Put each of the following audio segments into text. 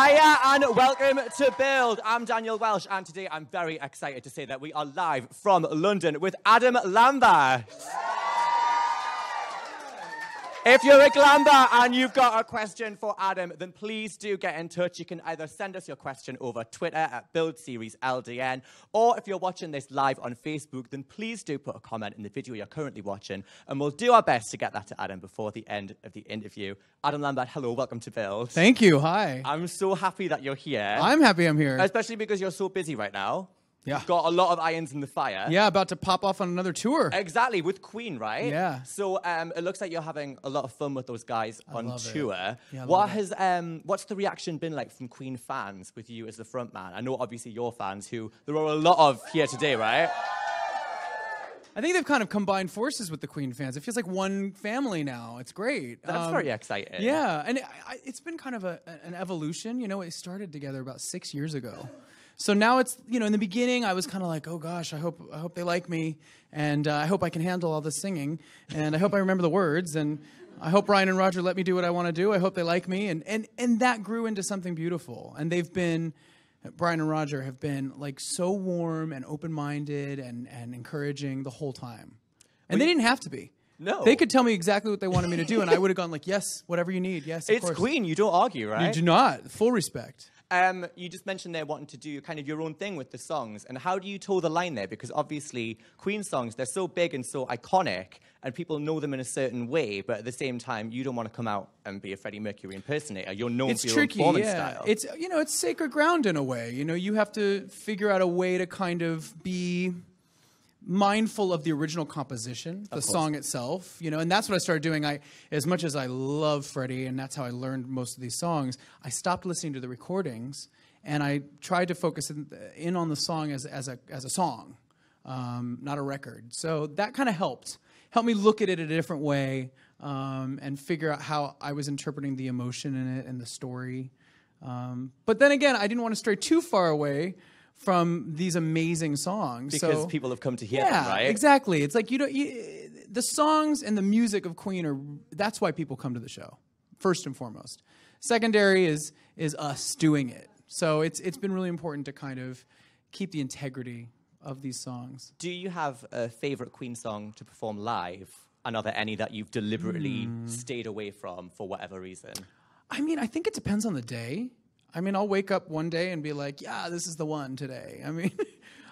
Hiya and welcome to Build. I'm Daniel Welsh and today I'm very excited to say that we are live from London with Adam Lambert. If you're a Glamber and you've got a question for Adam, then please do get in touch. You can either send us your question over Twitter at Build Series LDN, or if you're watching this live on Facebook, then please do put a comment in the video you're currently watching, and we'll do our best to get that to Adam before the end of the interview. Adam Lambert, hello, welcome to Build. Thank you, hi. I'm so happy that you're here. I'm happy I'm here. Especially because you're so busy right now. Yeah. You've got a lot of irons in the fire. Yeah, about to pop off on another tour. Exactly, with Queen, right? Yeah. So it looks like you're having a lot of fun with those guys on tour. Yeah, what's the reaction been like from Queen fans with you as the front man? I know obviously your fans, who there are a lot of here today, right? I think they've kind of combined forces with the Queen fans. It feels like one family now. It's great. That's very exciting. Yeah, and it's been kind of an evolution. You know, it started together about 6 years ago. So now it's, you know, in the beginning I was kind of like, oh gosh, I hope they like me, and I hope I can handle all this singing, and I hope I remember the words, and I hope Brian and Roger let me do what I want to do. I hope they like me, and that grew into something beautiful. And Brian and Roger have been like so warm and open-minded and encouraging the whole time. And they didn't have to be. No. They could tell me exactly what they wanted me to do, and I would have gone like, yes, whatever you need, yes, of course. It's Queen, you don't argue, right? You do not. Full respect. You just mentioned they're wanting to do kind of your own thing with the songs. And how do you toe the line there? Because obviously, Queen songs, they're so big and so iconic, and people know them in a certain way. But at the same time, you don't want to come out and be a Freddie Mercury impersonator. You're known for your own performance style. It's, you know, it's sacred ground in a way. You know, you have to figure out a way to kind of be mindful of the original composition, the song itself, you know, and that's what I started doing. As much as I love Freddie, and that's how I learned most of these songs, I stopped listening to the recordings, and I tried to focus in on the song as a song, not a record. So that kind of helped me look at it in a different way, and figure out how I was interpreting the emotion in it and the story. But then again, I didn't want to stray too far away from these amazing songs. Because people have come to hear them, right? Exactly. It's like, the songs and the music of Queen that's why people come to the show, first and foremost. Secondary is us doing it. So it's been really important to kind of keep the integrity of these songs. Do you have a favorite Queen song to perform live? And are there any that you've deliberately stayed away from for whatever reason? I mean, I think it depends on the day. I mean, I'll wake up one day and be like, yeah, this is the one today. I mean,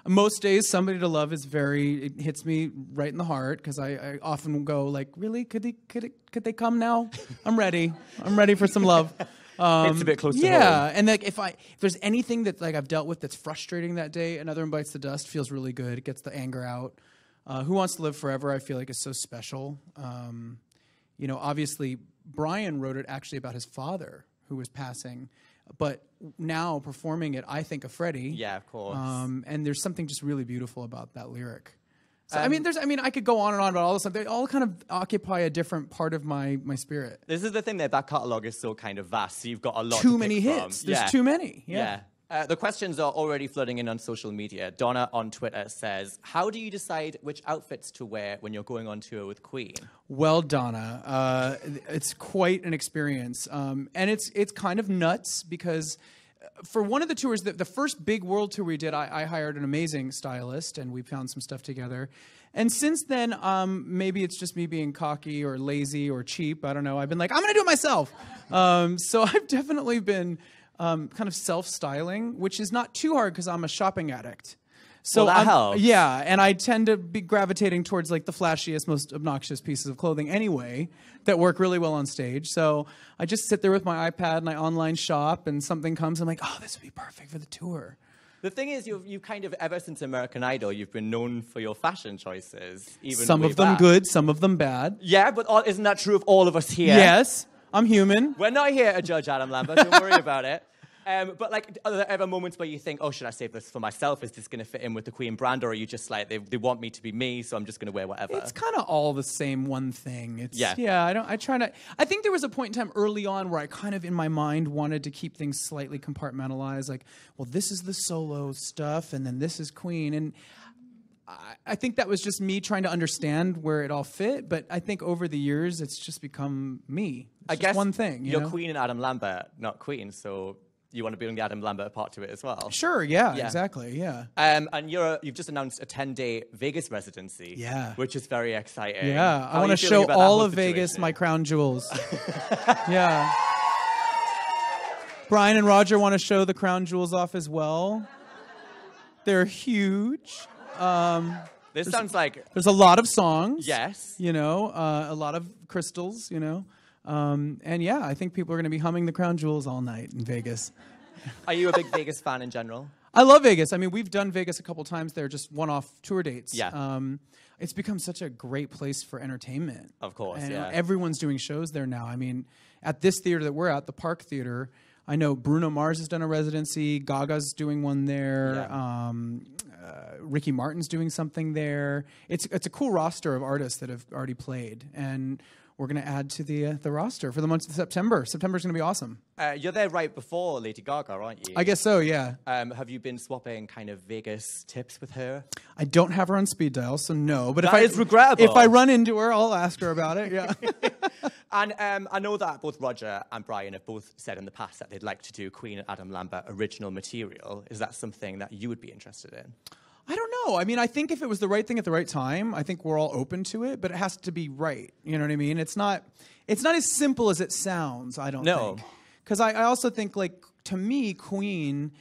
most days, Somebody to Love it hits me right in the heart, because I often go like, really? Could they come now? I'm ready. I'm ready for some love. It's a bit close to home. Yeah, and like if there's anything that like I've dealt with that's frustrating that day, Another One Bites the Dust feels really good. It gets the anger out. Who Wants to Live Forever, I feel like is so special. You know, obviously, Brian wrote it actually about his father who was passing. But now performing it, I think of Freddie. Yeah, of course. And there's something just really beautiful about that lyric. So I mean, I could go on and on about all this stuff. They all kind of occupy a different part of my spirit. This is the thing, their back catalogue is so kind of vast, so you've got a lot Too to many pick hits. from. There's too many. Yeah. The questions are already flooding in on social media. Donna on Twitter says, how do you decide which outfits to wear when you're going on tour with Queen? Well, Donna, it's quite an experience. And it's kind of nuts, because for one of the tours, the first big world tour we did, I hired an amazing stylist, and we found some stuff together. And since then, maybe it's just me being cocky or lazy or cheap. I don't know. I've been like, I'm going to do it myself. So I've definitely been kind of self-styling, which is not too hard because I'm a shopping addict. So well, that helps. Yeah, and I tend to be gravitating towards like the flashiest, most obnoxious pieces of clothing anyway that work really well on stage. So I just sit there with my iPad and I online shop, and something comes, I'm like, oh, this would be perfect for the tour. The thing is, you've kind of, ever since American Idol, you've been known for your fashion choices. Even some of them good, some of them bad. Yeah, but isn't that true of all of us here? Yes, I'm human. We're not here to judge Adam Lambert, don't worry about it. But like, are there ever moments where you think, oh, should I save this for myself? Is this going to fit in with the Queen brand? Or are you just like, they want me to be me, so I'm just going to wear whatever? It's kind of all the same one thing. Yeah, I think there was a point in time early on where I kind of in my mind wanted to keep things slightly compartmentalized. Like, well, this is the solo stuff, and then this is Queen. And I think that was just me trying to understand where it all fit. But I think over the years, it's just become me. It's I guess one thing. You're know? Queen and Adam Lambert, not Queen, so you want to bring the Adam Lambert part to it as well. Sure, yeah. Exactly, yeah. And you've just announced a 10-day Vegas residency. Yeah. Which is very exciting. Yeah, How I want to show all of Vegas my crown jewels. Yeah. Brian and Roger want to show the crown jewels off as well. They're huge. This sounds like... There's a lot of songs. Yes. You know, a lot of crystals, you know. And yeah, I think people are going to be humming the crown jewels all night in Vegas. Are you a big Vegas fan in general? I love Vegas. I mean, we've done Vegas a couple times. They're just one-off tour dates. Yeah. It's become such a great place for entertainment. Of course, and, yeah. Everyone's doing shows there now. I mean, at this theater that we're at, the Park Theater, I know Bruno Mars has done a residency. Gaga's doing one there. Yeah. Ricky Martin's doing something there. It's a cool roster of artists that have already played, and we're going to add to the roster for the month of September. September's going to be awesome. You're there right before Lady Gaga, aren't you? I guess so, yeah. Have you been swapping kind of Vegas tips with her? I don't have her on speed dial, so no. But That is regrettable. If I run into her, I'll ask her about it. Yeah. And I know that both Roger and Brian have both said in the past that they'd like to do Queen and Adam Lambert original material. Is that something that you would be interested in? I don't know. I mean, I think if it was the right thing at the right time, I think we're all open to it, but it has to be right. You know what I mean? It's not as simple as it sounds, I don't think. Because I also think, like, to me, Queen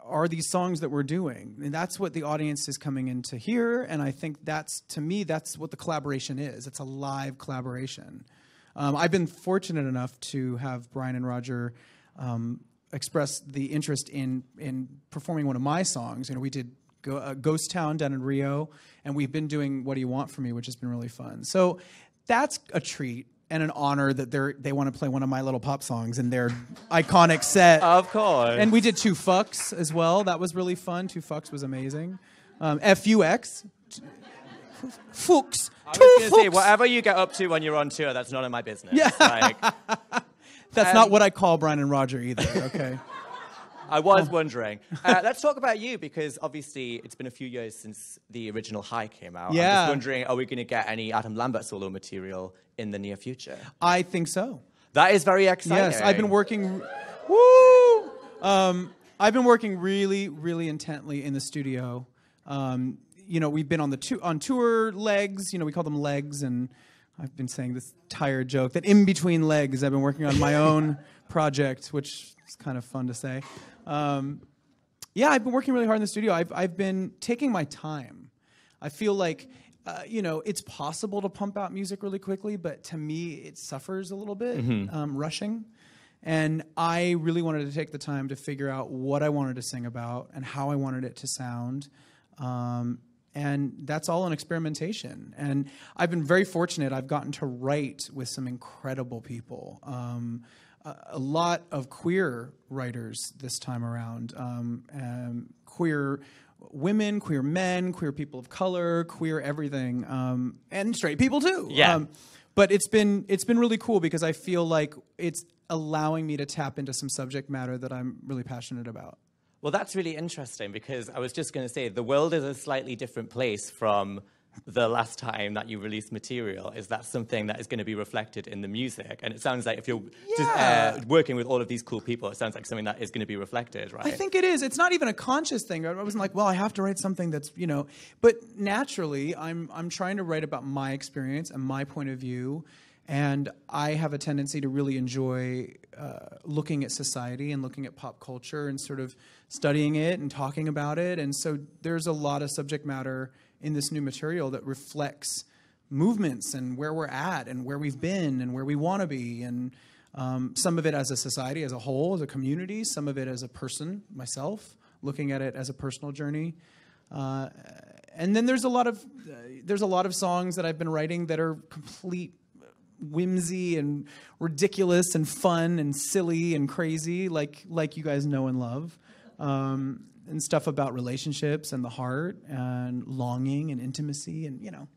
are these songs that we're doing. And that's what the audience is coming in to hear. And I think to me, that's what the collaboration is. It's a live collaboration. I've been fortunate enough to have Brian and Roger express the interest in performing one of my songs. You know, we did Ghost Town down in Rio, and we've been doing What Do You Want From Me, which has been really fun. So that's a treat and an honor that they want to play one of my little pop songs in their iconic set. Of course. And we did Two Fucks as well. That was really fun. Two Fucks was amazing. F-U-X. Fucks. I was going to say, whatever you get up to when you're on tour, that's none of my business. Yeah. Like, that's not what I call Brian and Roger either, okay? I was wondering. Let's talk about you, because obviously it's been a few years since the original High came out. Yeah. I'm just wondering, are we going to get any Adam Lambert solo material in the near future? I think so. That is very exciting. Yes, I've been working... Woo! I've been working really, really intently in the studio. You know, we've been on tour legs. You know, we call them legs, and I've been saying this tired joke that in between legs, I've been working on my own project, which is kind of fun to say. Yeah, I've been working really hard in the studio. I've been taking my time. I feel like, you know, it's possible to pump out music really quickly, but to me, it suffers a little bit, rushing. And I really wanted to take the time to figure out what I wanted to sing about and how I wanted it to sound. And that's all an experimentation. And I've been very fortunate. I've gotten to write with some incredible people. A lot of queer writers this time around. Queer women, queer men, queer people of color, queer everything, and straight people too. Yeah. But it's been really cool because I feel like it's allowing me to tap into some subject matter that I'm really passionate about. Well, that's really interesting, because I was just going to say the world is a slightly different place from the last time that you released material. Is that something that is going to be reflected in the music? And it sounds like if you're just, working with all of these cool people, it sounds like something that is going to be reflected, right? I think it is. It's not even a conscious thing. I wasn't like, well, I have to write something that's, you know. But naturally, I'm trying to write about my experience and my point of view. And I have a tendency to really enjoy looking at society and looking at pop culture and sort of studying it and talking about it. And so there's a lot of subject matter in this new material that reflects movements and where we're at and where we've been and where we want to be. And some of it as a society as a whole, as a community, some of it as a person, myself, looking at it as a personal journey. And then there's a lot of songs that I've been writing that are complete whimsy and ridiculous and fun and silly and crazy, like you guys know and love, and stuff about relationships and the heart and longing and intimacy and, you know,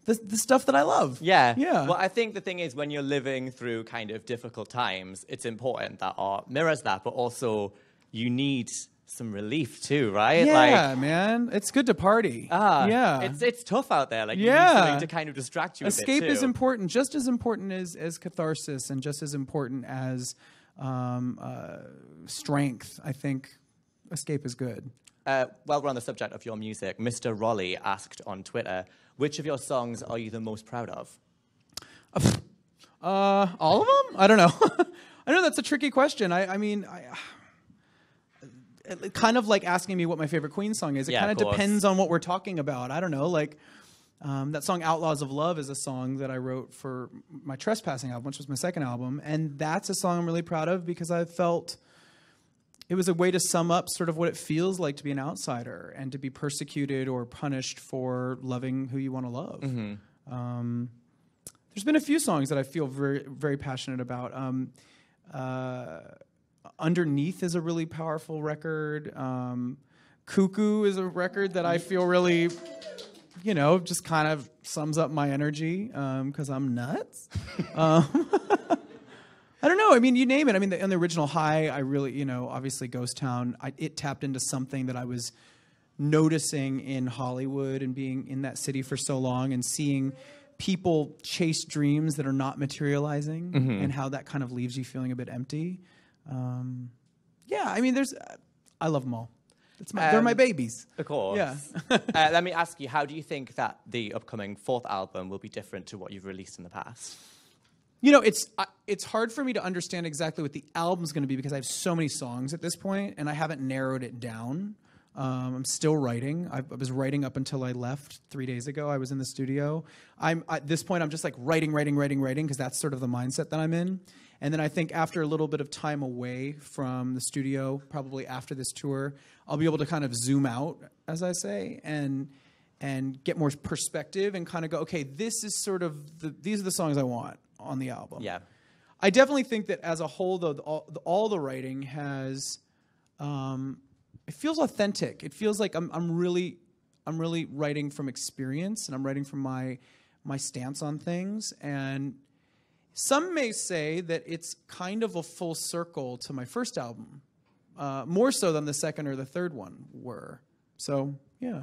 the stuff that I love. Yeah. Yeah. Well, I think the thing is, when you're living through kind of difficult times, it's important that art mirrors that, but also you need some relief too, right? Yeah, man. It's good to party. Yeah. It's tough out there. Like, you need something to kind of distract you a bit, Escape too. is important, just as important as catharsis, and just as important as strength, I think escape is good. While we're on the subject of your music, Mr. Rolly asked on Twitter, which of your songs are you the most proud of? All of them? I don't know. I know that's a tricky question. I mean, it kind of like asking me what my favorite Queen song is. It kind of depends on what we're talking about. I don't know. Like that song "Outlaws of Love" is a song that I wrote for my Trespassing album, which was my second album, and that's a song I'm really proud of because I felt it was a way to sum up sort of what it feels like to be an outsider and to be persecuted or punished for loving who you want to love. Mm-hmm. There's been a few songs that I feel very, very passionate about. Underneath is a really powerful record. Cuckoo is a record that I feel really, just kind of sums up my energy because I'm nuts. I don't know. I mean, you name it. I mean, on the original High, I really, obviously Ghost Town, it tapped into something that I was noticing in Hollywood and being in that city for so long and seeing people chase dreams that are not materializing and how that kind of leaves you feeling a bit empty. I mean, I love them all. They're my babies. Of course. Yeah. Let me ask you, how do you think that the upcoming fourth album will be different to what you've released in the past? It's hard for me to understand exactly what the album's going to be because I have so many songs at this point, and I haven't narrowed it down. I'm still writing. I was writing up until I left 3 days ago. I was in the studio. At this point, I'm just like writing, because that's sort of the mindset that I'm in. And then I think after a little bit of time away from the studio, probably after this tour, I'll be able to kind of zoom out, as I say, and get more perspective and kind of go, okay, this is sort of these are the songs I want on the album. Yeah. I definitely think that as a whole, though, all the writing has, it feels authentic. It feels like I'm really writing from experience, and I'm writing from my stance on things. And some may say that it's kind of a full circle to my first album, more so than the second or the third one were. So yeah.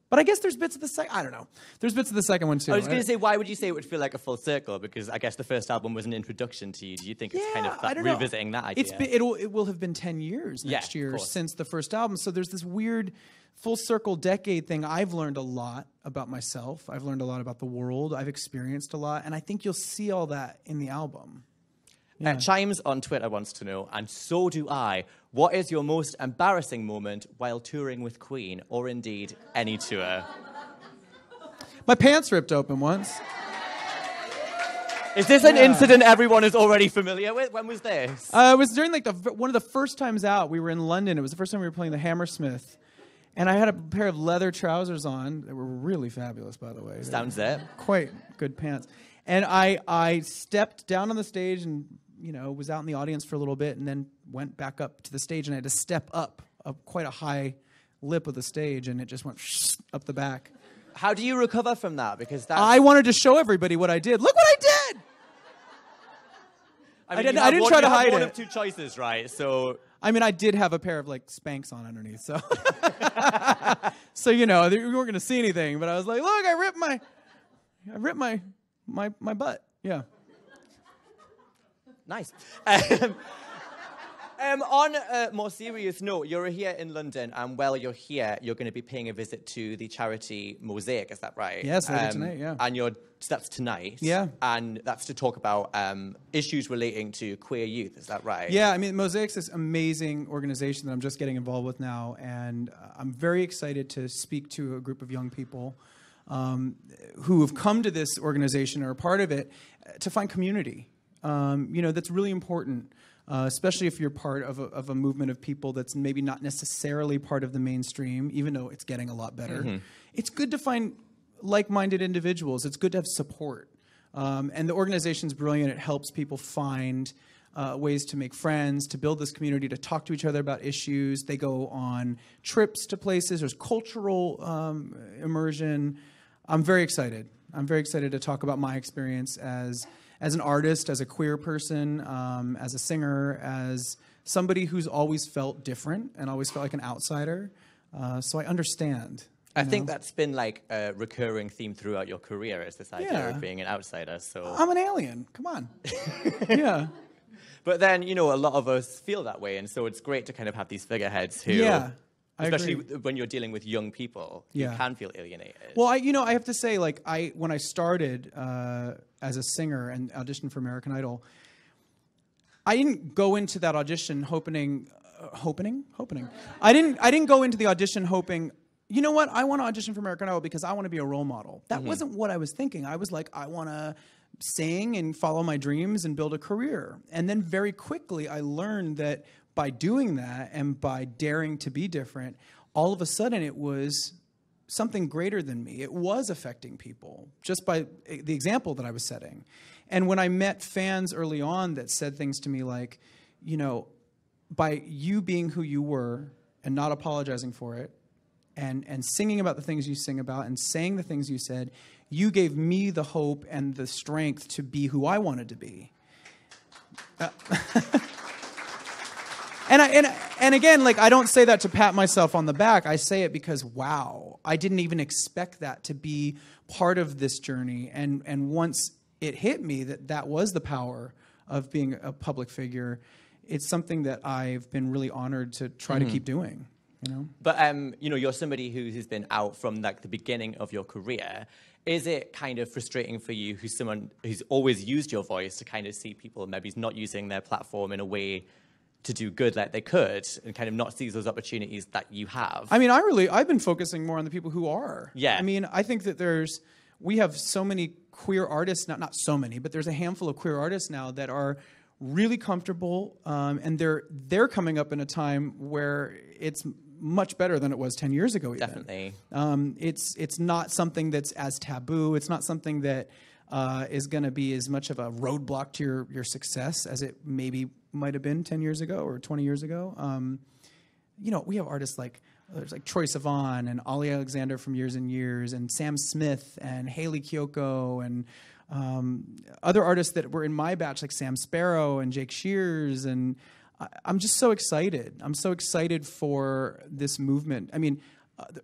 But I guess there's bits of the second. I don't know. There's bits of the second one too. I was going to say, why would you say it would feel like a full circle? Because I guess the first album was an introduction to you. Do you think it's kind of revisiting that idea? It will have been 10 years next year since the first album. So there's this weird full circle decade thing. I've learned a lot about myself. I've learned a lot about the world. I've experienced a lot, and I think you'll see all that in the album. Yeah. Chimes on Twitter wants to know, and so do I, what is your most embarrassing moment while touring with Queen, or indeed any tour? My pants ripped open once. Is this an incident everyone is already familiar with? When was this? It was during one of the first times out. We were in London. It was the first time we were playing the Hammersmith. And I had a pair of leather trousers on. They were really fabulous, by the way. Sounds it. Quite good pants. And I stepped down on the stage and was out in the audience for a little bit and then went back up to the stage, and I had to step up quite a high lip of the stage, and it just went up the back. How do you recover from that? Because I wanted to show everybody what I did. Look what I did! I didn't try to hide it. One of two choices, right? So I mean, I did have a pair of Spanx on underneath, so so you weren't going to see anything. But I was like, look, I ripped my butt. Yeah. Nice. On a more serious note, you're here in London, and while you're here, you're going to be paying a visit to the charity Mosaic, is that right? Yes, later tonight, yeah. And that's tonight. Yeah. And that's to talk about issues relating to queer youth, is that right? Yeah, I mean, Mosaic's this amazing organization that I'm just getting involved with now, and I'm very excited to speak to a group of young people who have come to this organization or are part of it to find community. That's really important, especially if you're part of a movement of people that's maybe not necessarily part of the mainstream, even though it's getting a lot better. Mm-hmm. It's good to find like-minded individuals. It's good to have support. And the organization's brilliant. It helps people find ways to make friends, to build this community, to talk to each other about issues. They go on trips to places. There's cultural immersion. I'm very excited. I'm very excited to talk about my experience as an artist, as a queer person, as a singer, as somebody who's always felt different and always felt like an outsider. So I understand. I think that's been like a recurring theme throughout your career, is this idea of being an outsider. So I'm an alien. Come on. Yeah. But then, you know, a lot of us feel that way, and so it's great to kind of have these figureheads who, especially when you're dealing with young people, you can feel alienated. Well, I have to say, like, when I started as a singer and auditioned for American Idol, I didn't go into that audition hoping. I didn't go into the audition hoping, you know what, I want to audition for American Idol because I want to be a role model. That wasn't what I was thinking. I was like, I want to sing and follow my dreams and build a career. And then very quickly I learned that by doing that and by daring to be different, all of a sudden it was something greater than me. It was affecting people just by the example that I was setting. And when I met fans early on that said things to me like, you know, by you being who you were and not apologizing for it and singing about the things you sing about and saying the things you said, you gave me the hope and the strength to be who I wanted to be. And again, like, I don't say that to pat myself on the back. I say it because, wow, I didn't even expect that to be part of this journey. And once it hit me that was the power of being a public figure, it's something that I've been really honored to try to keep doing, you know? But, you know, you're somebody who's been out from, like, the beginning of your career. Is it kind of frustrating for you, who's someone who's always used your voice, to kind of see people maybe not using their platform in a way to do good like they could, and kind of not seize those opportunities that you have? I mean, I've been focusing more on the people who are. Yeah. I mean, I think that we have so many queer artists, not so many, but there's a handful of queer artists now that are really comfortable, and they're coming up in a time where it's much better than it was 10 years ago. Even. Definitely. It's not something that's as taboo. It's not something that is going to be as much of a roadblock to your success as it maybe might have been 10 years ago or 20 years ago. You know, we have artists like there's like Troye Sivan and Ollie Alexander from Years and Years, and Sam Smith and Haley Kiyoko and other artists that were in my batch, like Sam Sparrow and Jake Shears, and I'm just so excited. I'm so excited for this movement. I mean,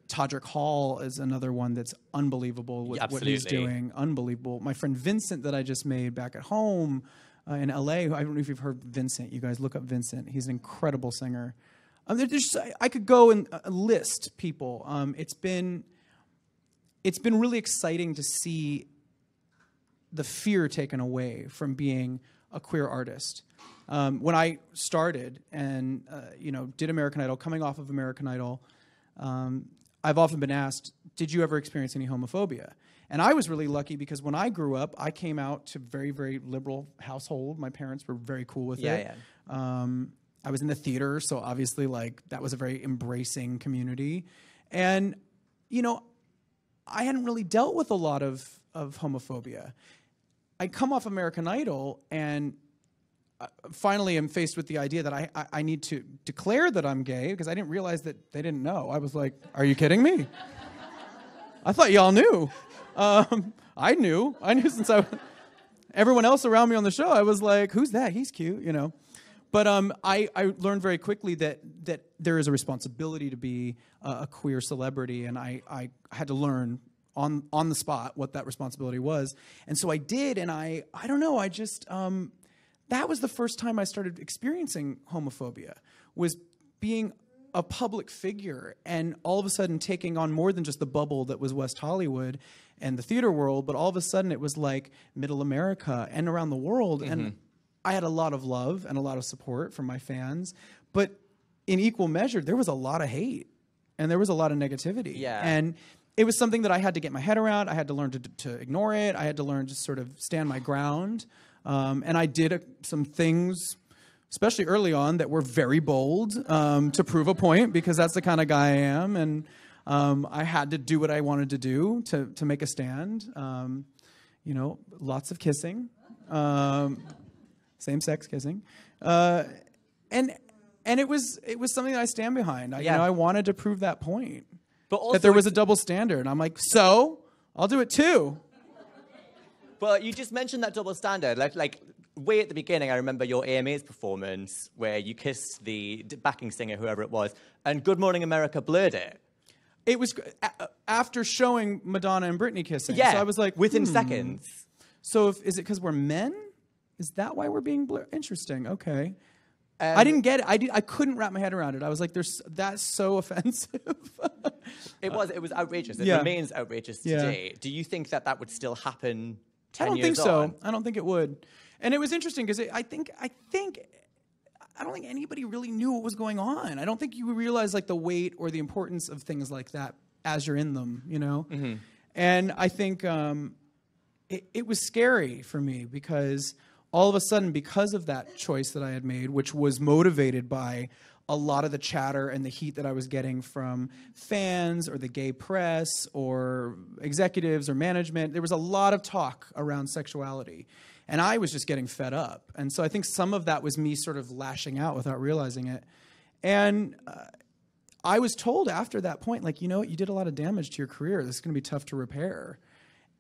Todrick Hall is another one that's unbelievable with what he's doing. Unbelievable. My friend Vincent that I just made back at home in LA, I don't know if you've heard Vincent. You guys look up Vincent. He's an incredible singer. I could go and list people. It's been really exciting to see the fear taken away from being a queer artist. When I started and did American Idol, coming off of American Idol, I've often been asked, did you ever experience any homophobia? And I was really lucky because when I grew up, I came out to very, very liberal household. My parents were very cool with it. Yeah. I was in the theater, so obviously, like, that was a very embracing community. And, you know, I hadn't really dealt with a lot of homophobia. I come off American Idol, and finally am faced with the idea that I need to declare that I'm gay, because I didn't realize that they didn't know. I was like, are you kidding me? I thought y'all knew. I knew since everyone else around me on the show, I was like, who's that? He's cute, you know. But I learned very quickly that there is a responsibility to be a queer celebrity, and I had to learn on the spot what that responsibility was. And so I did, and I don't know, I just, that was the first time I started experiencing homophobia, was being a public figure and all of a sudden taking on more than just the bubble that was West Hollywood and the theater world, but all of a sudden it was like middle America and around the world. Mm-hmm. And I had a lot of love and a lot of support from my fans, but in equal measure, there was a lot of hate and there was a lot of negativity. Yeah. And it was something that I had to get my head around. I had to learn to ignore it. I had to learn to sort of stand my ground. And I did some things, especially early on, that were very bold to prove a point, because that's the kind of guy I am. And I had to do what I wanted to do to make a stand. You know, lots of kissing, same-sex kissing, and it was something that I stand behind. You know, I wanted to prove that point, but also that there was a double standard. And I'm like, so I'll do it too. But you just mentioned that double standard. Like way at the beginning, I remember your AMAs performance where you kissed the backing singer, whoever it was, and Good Morning America blurred it. It was after showing Madonna and Britney kissing. Yeah, so I was like, within seconds. So is it because we're men? is that why we're being interesting? Okay. I didn't get it. I couldn't wrap my head around it. I was like, that's so offensive. It was outrageous. It Yeah. remains outrageous today. Do you think that would still happen 10 I don't years think so. on? I don't think it would. And it was interesting because I don't think anybody really knew what was going on. I don't think you realize like the weight or the importance of things like that as you're in them, you know? Mm-hmm. And I think it was scary for me because all of a sudden, because of that choice that I had made, which was motivated by a lot of the chatter and the heat that I was getting from fans or the gay press or executives or management, there was a lot of talk around sexuality. And I was just getting fed up. And so I think some of that was me sort of lashing out without realizing it. And I was told after that point, like, you know what, you did a lot of damage to your career. This is going to be tough to repair.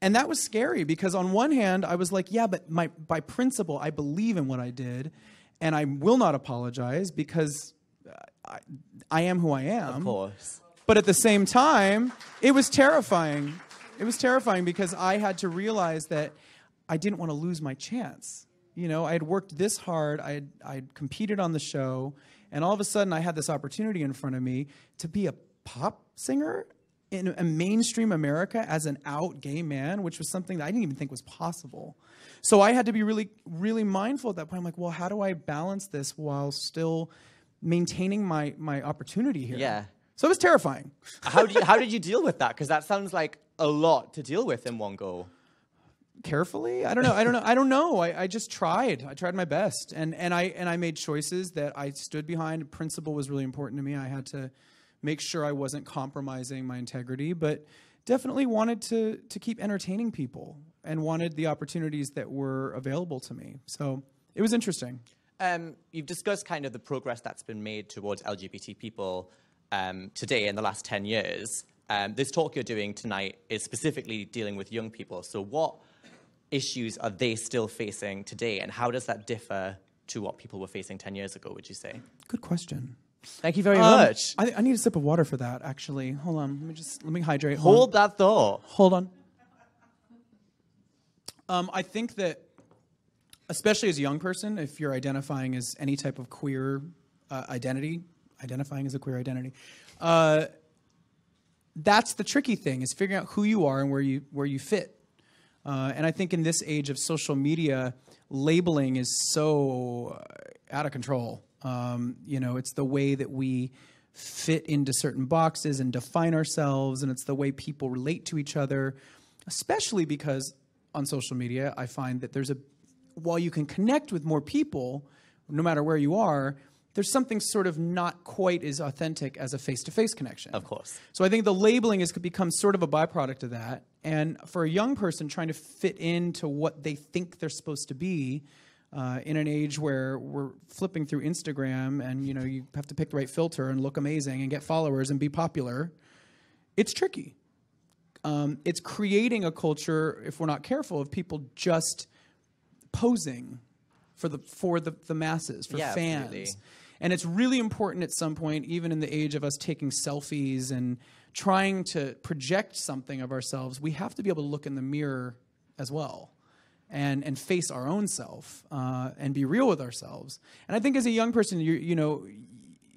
And that was scary because on one hand, I was like, yeah, but by principle, I believe in what I did. And I will not apologize because I am who I am. Of course. But at the same time, it was terrifying. It was terrifying because I had to realize that I didn't want to lose my chance. You know, I had worked this hard. I'd competed on the show. And all of a sudden, I had this opportunity in front of me to be a pop singer in a mainstream America as an out gay man, which was something that I didn't even think was possible. So I had to be really, really mindful at that point. I'm like, well, how do I balance this while still maintaining my opportunity here? Yeah. So it was terrifying. How did you deal with that? Because that sounds like a lot to deal with in one go. Carefully? I don't know. I just tried. I tried my best. And I made choices that I stood behind. Principle was really important to me. I had to make sure I wasn't compromising my integrity, but definitely wanted to keep entertaining people and wanted the opportunities that were available to me. So it was interesting. You've discussed kind of the progress that's been made towards LGBT people today in the last 10 years. This talk you're doing tonight is specifically dealing with young people. So what issues are they still facing today, and how does that differ to what people were facing 10 years ago, would you say? Good question. Thank you very much. I need a sip of water for that, actually. Hold on. Let me hydrate. Hold that thought. Hold on. I think that, especially as a young person, if you're identifying as any type of queer identifying as a queer identity, that's the tricky thing, is figuring out who you are and where you fit. And I think in this age of social media, labeling is so out of control. You know, it's the way that we fit into certain boxes and define ourselves, and it's the way people relate to each other, especially because on social media, I find that while you can connect with more people, no matter where you are, there's something sort of not quite as authentic as a face-to-face connection. Of course. So I think the labeling has become sort of a byproduct of that. And for a young person trying to fit into what they think they're supposed to be, in an age where we're flipping through Instagram and, you know, you have to pick the right filter and look amazing and get followers and be popular, it's tricky. It's creating a culture, if we're not careful, of people just posing for the masses, for fans. Absolutely. And it's really important at some point, even in the age of us taking selfies and trying to project something of ourselves, we have to be able to look in the mirror as well and face our own self and be real with ourselves. And I think as a young person,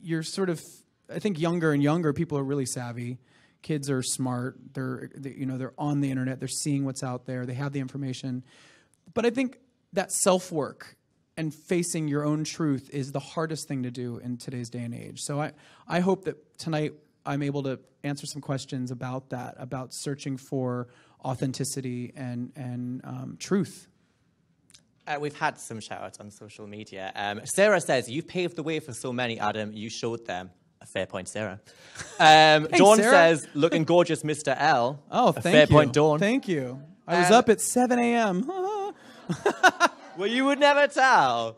you're sort of, I think younger and younger people are really savvy. Kids are smart. They're on the internet. They're seeing what's out there. They have the information. But I think that self-work and facing your own truth is the hardest thing to do in today's day and age. So I hope that tonight I'm able to answer some questions about that, about searching for authenticity and truth. We've had some shout-outs on social media. Sarah says, "You paved the way for so many, Adam. You showed them." A fair point, Sarah. Thanks, Dawn Sarah. Says, "Looking gorgeous, Mr. L." Oh, thank you. Fair point, Dawn. Thank you. I was up at 7 a.m. Well, you would never tell.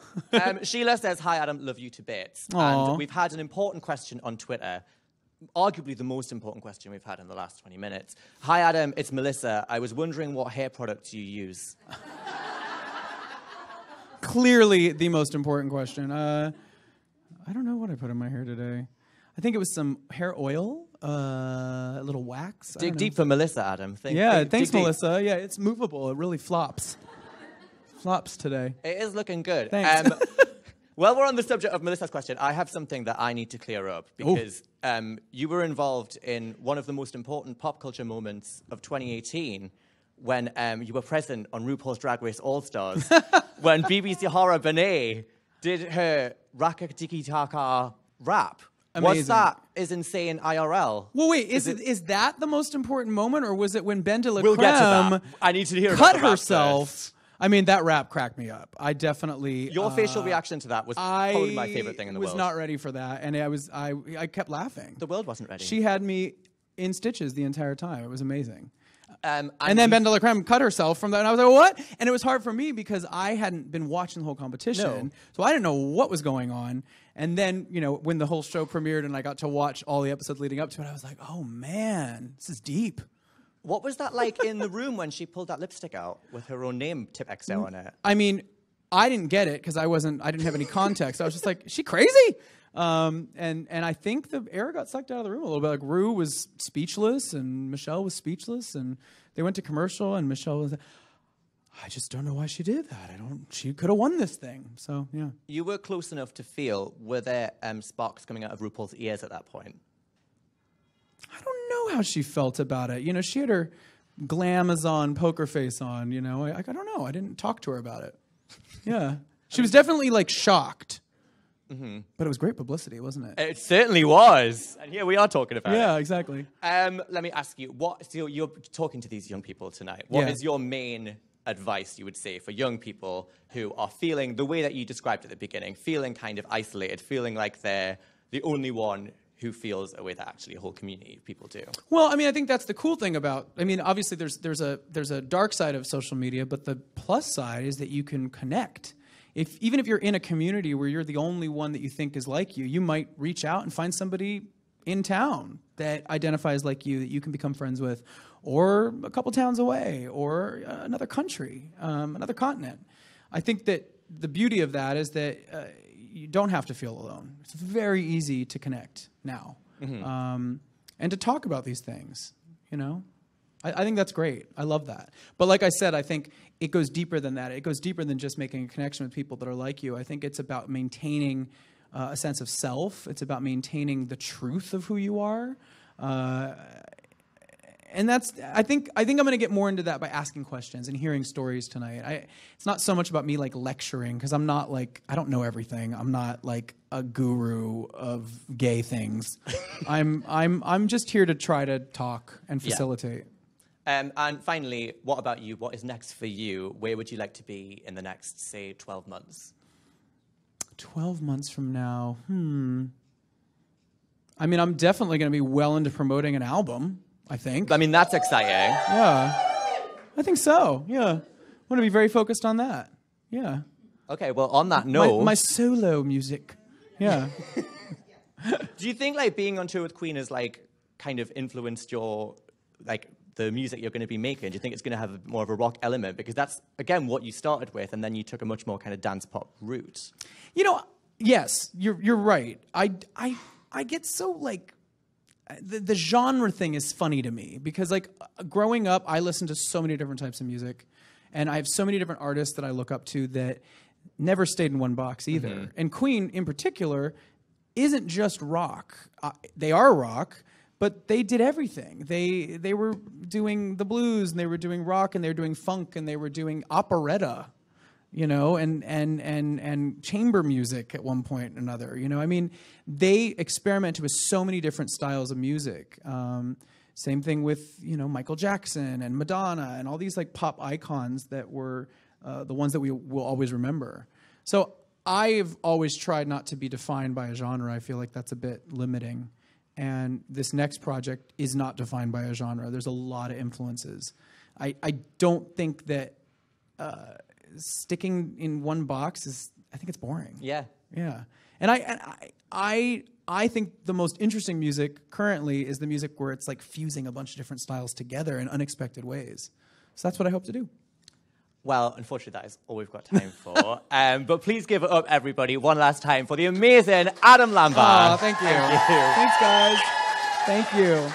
Sheila says, "Hi, Adam. Love you to bits." Aww. And we've had an important question on Twitter. Arguably the most important question we've had in the last 20 minutes. "Hi, Adam. It's Melissa. I was wondering what hair products you use." Clearly the most important question. I don't know what I put in my hair today. I think it was some hair oil, a little wax. Dig deep for Melissa, Adam. Thanks, Melissa. Yeah, it's movable. It really flops. flops today. It is looking good. Thanks. Well, we're on the subject of Melissa's question. I have something that I need to clear up because you were involved in one of the most important pop culture moments of 2018 when you were present on RuPaul's Drag Race All-Stars when BBC horror Banhete did her Raka-Tiki-Taka rap. Amazing. Was that is insane IRL? Well, wait, is that the most important moment, or was it when Ben de la We'll get to Creme that. I need to hear cut about the rap herself? first. I mean, that rap cracked me up. I definitely... Your facial reaction to that was probably my favorite thing in the world. I was not ready for that, and I kept laughing. The world wasn't ready. She had me in stitches the entire time. It was amazing. And then Ben de la Creme cut herself from that, and I was like, what? And it was hard for me because I hadn't been watching the whole competition, so I didn't know what was going on. And then, you know, when the whole show premiered and I got to watch all the episodes leading up to it, I was like, oh, man, this is deep. What was that like in the room when she pulled that lipstick out with her own name Tip XL on it? I mean, I didn't get it because I didn't have any context. I was just like, is she crazy? And I think the air got sucked out of the room a little bit. Like, Rue was speechless and Michelle was speechless, and they went to commercial and Michelle was, I just don't know why she did that. She could have won this thing. So, yeah. You were close enough to feel, were there sparks coming out of RuPaul's ears at that point? I don't know how she felt about it. You know, she had her glamazon poker face on, you know. I don't know. I didn't talk to her about it. Yeah. She was definitely, like, shocked. Mm-hmm. But it was great publicity, wasn't it? It certainly was. And here we are talking about it. Yeah, exactly. Let me ask you, so you're talking to these young people tonight. What is your main advice, you would say, for young people who are feeling the way that you described at the beginning, feeling kind of isolated, feeling like they're the only one who feels a way that actually a whole community of people do? Well, I mean, I think that's the cool thing about, I mean, obviously there's a dark side of social media, but the plus side is that you can connect. Even if you're in a community where you're the only one that you think is like you might reach out and find somebody in town that identifies like you that you can become friends with, or a couple towns away, or another country, another continent. I think that the beauty of that is that you don't have to feel alone. It's very easy to connect now, and to talk about these things, you know? I think that's great. I love that. But like I said, I think it goes deeper than that. It goes deeper than just making a connection with people that are like you. I think it's about maintaining a sense of self. It's about maintaining the truth of who you are. And I think I'm going to get more into that by asking questions and hearing stories tonight. It's not so much about me like lecturing, because I'm not like, I don't know everything. I'm not like a guru of gay things. I'm just here to try to talk and facilitate. Yeah. And finally, what about you? What is next for you? Where would you like to be in the next, say, 12 months? 12 months from now, I mean, I'm definitely going to be well into promoting an album, I think. I mean, that's exciting. Yeah. I think so, yeah. I want to be very focused on that. Yeah. Okay, well, on that note... My solo music. Yeah. Do you think, like, being on tour with Queen has, like, kind of influenced your, like, the music you're going to be making? Do you think it's going to have more of a rock element? Because that's, again, what you started with, and then you took a much more kind of dance pop route. You know, yes, you're right. I get so, like, the genre thing is funny to me, because, like, growing up, I listened to so many different types of music, and I have so many different artists that I look up to that never stayed in one box either. Mm-hmm. And Queen, in particular, isn't just rock. They are rock, but they did everything. They were doing the blues, and they were doing rock, and they were doing funk, and they were doing operetta, you know, and chamber music at one point or another. You know, I mean, they experimented with so many different styles of music. Same thing with, you know, Michael Jackson and Madonna and all these like pop icons that were the ones that we will always remember. So I've always tried not to be defined by a genre. I feel like that's a bit limiting. And this next project is not defined by a genre. There's a lot of influences. I don't think that sticking in one box is, I think it's boring. Yeah. Yeah. And I think the most interesting music currently is the music where it's like fusing a bunch of different styles together in unexpected ways. So that's what I hope to do. Well, unfortunately, that is all we've got time for. But please give it up, everybody, one last time for the amazing Adam Lambert. Oh, thank you. Thanks, guys. Thank you.